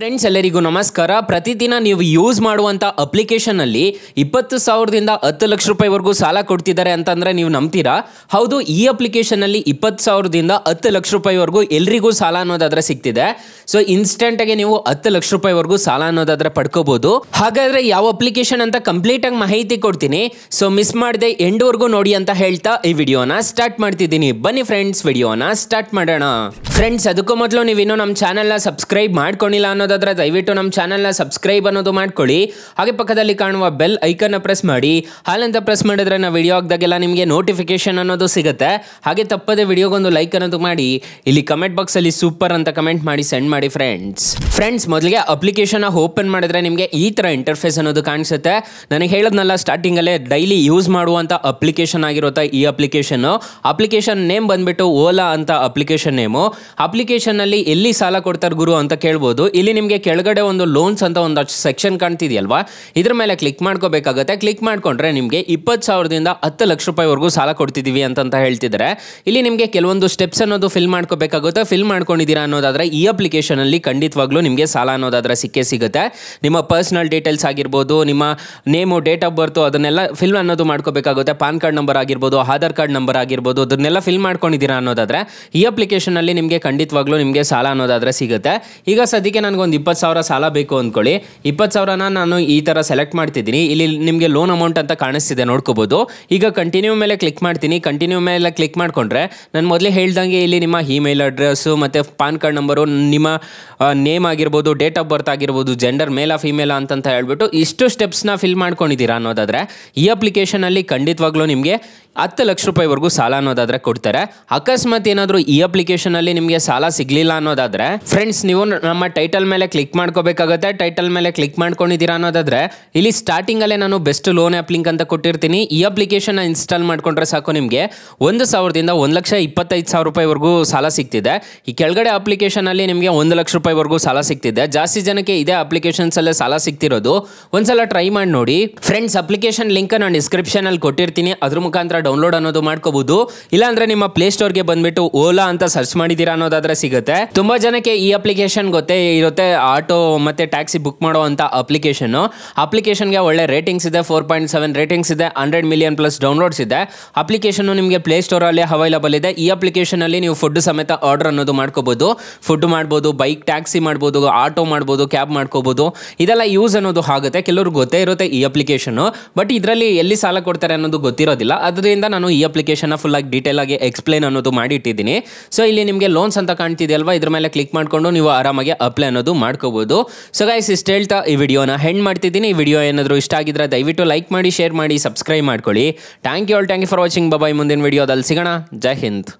Friends ಎಲ್ಲರಿಗೂ ನಮಸ್ಕಾರ. ಪ್ರತಿದಿನ ನೀವು ಯೂಸ್ ಮಾಡುವಂಥ ಅಪ್ಲಿಕೇಶನಲ್ಲಿ 20,000ದಿಂದ 10 ಲಕ್ಷ ರೂಪಾಯಿವರೆಗೂ ಸಾಲ ಕೊಡ್ತಿದ್ದಾರೆ ಅಂತಂದರೆ ನೀವು ನಂಬ್ತೀರಾ? ಹೌದು, ಈ ಅಪ್ಲಿಕೇಶನಲ್ಲಿ 20,000ದಿಂದ 10 ಲಕ್ಷ ರೂಪಾಯಿವರೆಗೂ ಎಲ್ರಿಗೂ ಸಾಲ ಅನ್ನೋದಾದರೆ ಸಿಗ್ತಿದೆ. ಸೊ ಇನ್ಸ್ಟೆಂಟಾಗಿ ನೀವು 10 ಲಕ್ಷ ರೂಪಾಯಿವರೆಗೂ ಸಾಲ ಅನ್ನೋದಾದರೆ ಪಡ್ಕೋಬೋದು. ಹಾಗಾದರೆ ಯಾವ ಅಪ್ಲಿಕೇಶನ್ ಅಂತ ಕಂಪ್ಲೀಟಾಗಿ ಮಾಹಿತಿ ಕೊಡ್ತೀನಿ. ಸೊ ಮಿಸ್ ಮಾಡದೆ ಎಂಡ್ವರೆಗೂ ನೋಡಿ ಅಂತ ಹೇಳ್ತಾ ಈ ವಿಡಿಯೋನ ಸ್ಟಾರ್ಟ್ ಮಾಡ್ತಿದ್ದೀನಿ. ಬನ್ನಿ ಫ್ರೆಂಡ್ಸ್, ವಿಡಿಯೋನ ಸ್ಟಾರ್ಟ್ ಮಾಡೋಣ. ಫ್ರೆಂಡ್ಸ್, ಅದಕ್ಕೂ ಮೊದಲು ನೀವಿನ್ನೂ ನಮ್ಮ ಚಾನಲ್ನ ಸಬ್ಸ್ಕ್ರೈಬ್ ಮಾಡ್ಕೊಂಡಿಲ್ಲ ಅನ್ನೋದಾದ್ರೆ ದಯವಿಟ್ಟು ನಮ್ಮ ಚಾನಲ್ನ ಸಬ್ಸ್ಕ್ರೈಬ್ ಅನ್ನೋದು ಮಾಡ್ಕೊಳ್ಳಿ. ಹಾಗೆ ಪಕ್ಕದಲ್ಲಿ ಕಾಣುವ ಬೆಲ್ ಐಕನ್ನ ಪ್ರೆಸ್ ಮಾಡಿ. ಹಾಲಂತ ಪ್ರೆಸ್ ಮಾಡಿದ್ರೆ ನಾವು ವಿಡಿಯೋ ಹಾಕಿದಾಗೆಲ್ಲ ನಿಮಗೆ ನೋಟಿಫಿಕೇಶನ್ ಅನ್ನೋದು ಸಿಗುತ್ತೆ. ಹಾಗೆ ತಪ್ಪದೆ ವಿಡಿಯೋಗೊಂದು ಲೈಕ್ ಅನ್ನೋದು ಮಾಡಿ. ಇಲ್ಲಿ ಕಮೆಂಟ್ ಬಾಕ್ಸಲ್ಲಿ ಸೂಪರ್ ಅಂತ ಕಮೆಂಟ್ ಮಾಡಿ ಸೆಂಡ್ ಮಾಡಿ ಫ್ರೆಂಡ್ಸ್. ಮೊದಲಿಗೆ ಅಪ್ಲಿಕೇಶನ್ ಓಪನ್ ಮಾಡಿದ್ರೆ ನಿಮಗೆ ಈ ಥರ ಇಂಟರ್ಫೇಸ್ ಅನ್ನೋದು ಕಾಣಿಸುತ್ತೆ. ನನಗೆ ಹೇಳೋದ್ನಲ್ಲ ಸ್ಟಾರ್ಟಿಂಗಲ್ಲೇ, ಡೈಲಿ ಯೂಸ್ ಮಾಡುವಂಥ ಅಪ್ಲಿಕೇಶನ್ ಆಗಿರುತ್ತೆ ಈ ಅಪ್ಲಿಕೇಶನ್ ನೇಮ್ ಬಂದ್ಬಿಟ್ಟು ಓಲಾ ಅಂತ ಅಪ್ಲಿಕೇಶನ್ ನೇಮು. ಅಪ್ಲಿಕೇಶನ್ನಲ್ಲಿ ಎಲ್ಲಿ ಸಾಲ ಕೊಡ್ತಾರೆ ಗುರು ಅಂತ ಕೇಳ್ಬೋದು. ಇಲ್ಲಿ ನಿಮಗೆ ಕೆಳಗಡೆ ಒಂದು ಲೋನ್ಸ್ ಅಂತ ಒಂದು ಸೆಕ್ಷನ್ ಕಾಣ್ತಿದೆಯಲ್ವಾ, ಇದ್ರ ಮೇಲೆ ಕ್ಲಿಕ್ ಮಾಡ್ಕೋಬೇಕಾಗುತ್ತೆ. ಕ್ಲಿಕ್ ಮಾಡ್ಕೊಂಡ್ರೆ ನಿಮಗೆ 20,000ದಿಂದ 10 ಲಕ್ಷ ರೂಪಾಯಿವರೆಗೂ ಸಾಲ ಕೊಡ್ತಿದ್ದೀವಿ ಅಂತ ಹೇಳ್ತಿದ್ದಾರೆ. ಇಲ್ಲಿ ನಿಮಗೆ ಕೆಲವೊಂದು ಸ್ಟೆಪ್ಸ್ ಅನ್ನೋದು ಫಿಲ್ ಮಾಡ್ಕೋಬೇಕಾಗುತ್ತೆ. ಫಿಲ್ ಮಾಡ್ಕೊಂಡಿದ್ದೀರಾ ಅನ್ನೋದಾದ್ರೆ ಈ ಅಪ್ಲಿಕೇಶನಲ್ಲಿ ಖಂಡಿತವಾಗ್ಲೂ ನಿಮಗೆ ಸಾಲ ಅನ್ನೋದಾದ್ರೆ ಸಿಕ್ಕೇ ಸಿಗುತ್ತೆ. ನಿಮ್ಮ ಪರ್ಸನಲ್ ಡೀಟೇಲ್ಸ್ ಆಗಿರ್ಬೋದು, ನಿಮ್ಮ ನೇಮು, ಡೇಟ್ ಆಫ್ ಬರ್ತು, ಅದನ್ನೆಲ್ಲ ಫಿಲ್ ಅನ್ನೋದು ಮಾಡ್ಕೋಬೇಕಾಗುತ್ತೆ. ಪಾನ್ ಕಾರ್ಡ್ ನಂಬರ್ ಆಗಿರ್ಬೋದು, ಆಧಾರ್ ಕಾರ್ಡ್ ನಂಬರ್ ಆಗಿರ್ಬೋದು, ಅದನ್ನೆಲ್ಲ ಫಿಲ್ ಮಾಡ್ಕೊಂಡಿದ್ದೀರಾ ಅನ್ನೋದಾದ್ರೆ ಈ ಅಪ್ಲಿಕೇಶನಲ್ಲಿ ನಿಮಗೆ ಖಂಡಿತವಾಗ್ಲೂ ನಿಮಗೆ ಸಾಲ ಅನ್ನೋದಾದ್ರೆ ಸಿಗುತ್ತೆ. ಈಗ ಸದ್ಯಕ್ಕೆ ನನಗೊಂದು 20,000 ಸಾಲ ಬೇಕು ಅಂದ್ಕೊಳ್ಳಿ. 20,000ನ ನಾನು ಈ ಥರ ಸೆಲೆಕ್ಟ್ ಮಾಡ್ತಿದ್ದೀನಿ. ಇಲ್ಲಿ ನಿಮಗೆ ಲೋನ್ ಅಮೌಂಟ್ ಅಂತ ಕಾಣಿಸ್ತಿದೆ, ನೋಡ್ಕೋಬೋದು. ಈಗ ಕಂಟಿನ್ಯೂ ಮೇಲೆ ಕ್ಲಿಕ್ ಮಾಡ್ತೀನಿ. ಕಂಟಿನ್ಯೂ ಮೇಲೆ ಕ್ಲಿಕ್ ಮಾಡ್ಕೊಂಡ್ರೆ ನಾನು ಮೊದಲೇ ಹೇಳ್ದಂಗೆ ಇಲ್ಲಿ ನಿಮ್ಮ ಇಮೇಲ್ ಅಡ್ರೆಸ್ಸು ಮತ್ತು ಪಾನ್ ಕಾರ್ಡ್ ನಂಬರು, ನಿಮ್ಮ ನೇಮ್ ಆಗಿರ್ಬೋದು, ಡೇಟ್ ಆಫ್ ಬರ್ತ್ ಆಗಿರ್ಬೋದು, ಜೆಂಡರ್ ಮೇಲಾ ಫಿಮೇಲಾ ಅಂತ ಹೇಳ್ಬಿಟ್ಟು ಇಷ್ಟು ಸ್ಟೆಪ್ಸ್ನ ಫಿಲ್ ಮಾಡ್ಕೊಂಡಿದ್ದೀರಾ ಅನ್ನೋದಾದರೆ ಈ ಅಪ್ಲಿಕೇಶನಲ್ಲಿ ಖಂಡಿತವಾಗ್ಲೂ ನಿಮಗೆ 10 ಲಕ್ಷ ರೂಪಾಯಿವರೆಗೂ ಸಾಲ ಅನ್ನೋದಾದರೆ ಕೊಡ್ತಾರೆ. ಅಕಸ್ಮಾತ್ ಏನಾದರೂ ಈ ಅಪ್ಲಿಕೇಶನಲ್ಲಿ ನಿಮಗೆ ಸಾಲ ಸಿಗಲಿಲ್ಲ ಅನ್ನೋದಾದರೆ ಫ್ರೆಂಡ್ಸ್, ನೀವು ನಮ್ಮ ಟೈಟಲ್ ಮೇಲೆ ಕ್ಲಿಕ್ ಮಾಡ್ಕೋಬೇಕಾಗುತ್ತೆ. ಟೈಟಲ್ ಮೇಲೆ ಕ್ಲಿಕ್ ಮಾಡ್ಕೊಂಡಿದ್ದೀರಾ ಅನ್ನೋದಾದರೆ ಇಲ್ಲಿ ಸ್ಟಾರ್ಟಿಂಗಲ್ಲೇ ನಾನು ಬೆಸ್ಟ್ ಲೋನ್ ಆ್ಯಪ್ ಲಿಂಕ್ ಅಂತ ಕೊಟ್ಟಿರ್ತೀನಿ. ಈ ಅಪ್ಲಿಕೇಶನ್ನ ಇನ್ಸ್ಟಾಲ್ ಮಾಡ್ಕೊಂಡ್ರೆ ಸಾಕು, ನಿಮಗೆ 1,000ದಿಂದ 1,25,000 ರೂಪಾಯಿವರೆಗೂ ಸಾಲ ಸಿಗ್ತಿದೆ. ಈ ಕೆಳಗಡೆ ಅಪ್ಲಿಕೇಶನಲ್ಲಿ ನಿಮಗೆ 1 ಲಕ್ಷ ರೂಪಾಯಿವರೆಗೂ ಸಾಲ ಸಿಗ್ತಿದೆ. ಜಾಸ್ತಿ ಜನಕ್ಕೆ ಇದೇ ಅಪ್ಲಿಕೇಶನ್ಸಲ್ಲೇ ಸಾಲ ಸಿಗ್ತಿರೋದು. ಒಂದ್ಸಲ ಟ್ರೈ ಮಾಡಿ ನೋಡಿ ಫ್ರೆಂಡ್ಸ್. ಅಪ್ಲಿಕೇಶನ್ ಲಿಂಕ್ ನಾನು ಡಿಸ್ಕ್ರಿಪ್ಷನಲ್ಲಿ ಕೊಟ್ಟಿರ್ತೀನಿ, ಅದ್ರ ಮುಖಾಂತರ ಡೌನ್ಲೋಡ್ ಅನ್ನೋದು ಮಾಡ್ಕೋಬಹುದು. ಇಲ್ಲಾಂದ್ರೆ ನಿಮ್ಮ ಪ್ಲೇ ಸ್ಟೋರ್ಗೆ ಬಂದ್ಬಿಟ್ಟು ಓಲಾ ಅಂತ ಸರ್ಚ್ ಮಾಡಿದ್ದೀರಾ ಅನ್ನೋದಾದ್ರೆ ಸಿಗುತ್ತೆ. ತುಂಬಾ ಜನಕ್ಕೆ ಈ ಅಪ್ಲಿಕೇಶನ್ ಗೊತ್ತೇ ಇರುತ್ತೆ, ಆಟೋ ಮತ್ತೆ ಟ್ಯಾಕ್ಸಿ ಬುಕ್ ಮಾಡೋ ಅಂತ ಅಪ್ಲಿಕೇಶನ್ಗೆ ಒಳ್ಳೆ ರೇಟಿಂಗ್ಸ್ ಇದೆ. 4.7 ರೇಟಿಂಗ್ಸ್ ಇದೆ. 100 ಮಿಲಿಯನ್ ಪ್ಲಸ್ ಡೌನ್ಲೋಡ್ಸ್ ಇದೆ. ಅಪ್ಲಿಕೇಶನ್ ನಿಮಗೆ ಪ್ಲೇ ಸ್ಟೋರ್ ಅಲ್ಲಿ ಅವೈಲಬಲ್ ಇದೆ. ಈ ಅಪ್ಲಿಕೇಶನ್ ಅಲ್ಲಿ ನೀವು ಫುಡ್ ಸಮೇತ ಆರ್ಡರ್ ಅನ್ನೋದು ಮಾಡ್ಕೋಬಹುದು. ಫುಡ್ ಮಾಡ್ಬೋದು, ಬೈಕ್ ಟ್ಯಾಕ್ಸಿ ಮಾಡ್ಬೋದು, ಆಟೋ ಮಾಡ್ಬೋದು, ಕ್ಯಾಬ್ ಮಾಡ್ಕೋಬಹುದು. ಇದೆಲ್ಲ ಯೂಸ್ ಅನ್ನೋದು ಆಗುತ್ತೆ. ಕೆಲವ್ರಿಗೆ ಗೊತ್ತೇ ಇರುತ್ತೆ ಈ ಅಪ್ಲಿಕೇಶನ್, ಬಟ್ ಇದರಲ್ಲಿ ಎಲ್ಲಿ ಸಾಲ ಕೊಡ್ತಾರೆ ಅನ್ನೋದು ಗೊತ್ತಿರೋದಿಲ್ಲ. ಅದರಿಂದ ನಾನು ಈ ಅಪ್ಲಿಕೇಶನ್ ಫುಲ್ ಆಗಿ ಡೀಟೇಲ್ ಆಗಿ ಎಕ್ಸ್ಪ್ಲೈನ್ ಅನ್ನೋದು ಮಾಡಿ ಇಟ್ಟಿದ್ದೀನಿ. ಸೊ ಇಲ್ಲಿ ನಿಮಗೆ ಲೋನ್ಸ್ ಅಂತ ಕಾಣ್ತಿದೆಯಲ್ವಾ, ಇದ್ರ ಮೇಲೆ ಕ್ಲಿಕ್ ಮಾಡ್ಕೊಂಡು ನೀವು ಆರಾಮಾಗಿ ಅಪ್ಲೈ ಅನ್ನೋದು ಮಾಡ್ಕೋಬಹುದು. ಸೊ ಗೈಸ್, ಇಷ್ಟು ಹೇಳ್ತಾ ಈ ವಿಡಿಯೋನ ಹೆಂಡ್ ಮಾಡ್ತಿದ್ದೀನಿ. ಈ ವಿಡಿಯೋ ಏನಾದರೂ ಇಷ್ಟ ಆಗಿದ್ರೆ ದಯವಿಟ್ಟು ಲೈಕ್ ಮಾಡಿ, ಶೇರ್ ಮಾಡಿ, ಸಬ್ಸ್ಕ್ರೈಬ್ ಮಾಡ್ಕೊಳ್ಳಿ. Thank you for watching. Bye. ಮುಂದಿನ ವಿಡಿಯೋದಲ್ಲಿ ಸಿಗೋಣ. ಜೈ ಹಿಂದ್.